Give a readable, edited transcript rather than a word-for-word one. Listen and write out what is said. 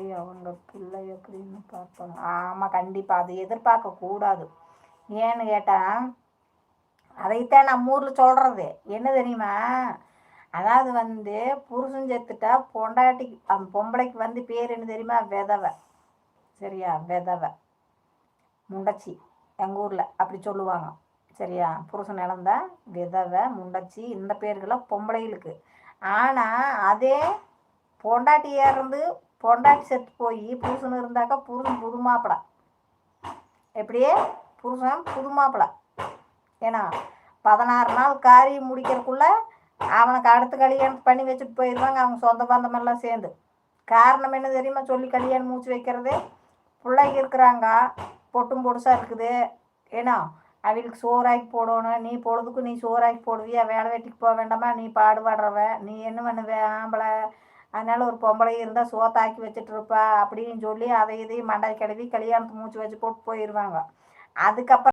நாளை அவங்க பிள்ளை எப்படின்னு பார்ப்பாங்க. ஆமாம், கண்டிப்பாக அது எதிர்பார்க்கக்கூடாது. ஏன்னு கேட்டால் அதைத்தான் நம்ம ஊரில் சொல்கிறது என்ன தெரியுமா, அதாவது புருஷன் செத்துட்டா பொண்டாட்டிக்கு அந்த பொம்பளைக்கு பேர் என்ன தெரியுமா, விதவை. சரியா, விதவை முண்டச்சி, எங்கள் ஊரில் அப்படி சொல்லுவாங்க. சரியா, புருஷன் இழந்தா விதவை, முண்டச்சி, இந்த பேர்களெலாம் பொம்பளைகளுக்கு. ஆனால் அதே பொண்டாட்டியாக இருந்து பொண்டாட்டி செத்து போய் புருஷன் இருந்தாக்கா புருஷன் புது மாப்பிளை. எப்படியே புருஷன் புது மாப்பிளை. ஏன்னா 16 நாள் காரியம் முடிக்கிறதுக்குள்ள அவனுக்கு அடுத்த கல்யாணம் பண்ணி வச்சுட்டு போயிடுவாங்க அவங்க சொந்த பந்தமெல்லாம் சேர்ந்து. காரணம் என்ன தெரியுமா, சொல்லி கல்யாணம் மூச்சு வைக்கிறது, பிள்ளைங்க இருக்கிறாங்க, பொட்டும் பொடுசாக இருக்குது. ஏன்னா அவளுக்கு சோறாக்கி போடணும், நீ பொழுதுக்கு நீ சோறாக்கி போடுவியா, வேலை வெட்டிக்கு போக வேண்டாமா, நீ பாடுபடுறவ, நீ என்ன பண்ணுவ ஆம்பளை, அதனால ஒரு பொம்பளை இருந்தால் சோத்தாக்கி வச்சுட்டு இருப்பா அப்படின்னு சொல்லி அதை இதையும் மண்டை கிளவி கல்யாணத்தை மூச்சு வச்சு போட்டு போயிடுவாங்க. அதுக்கப்புறம்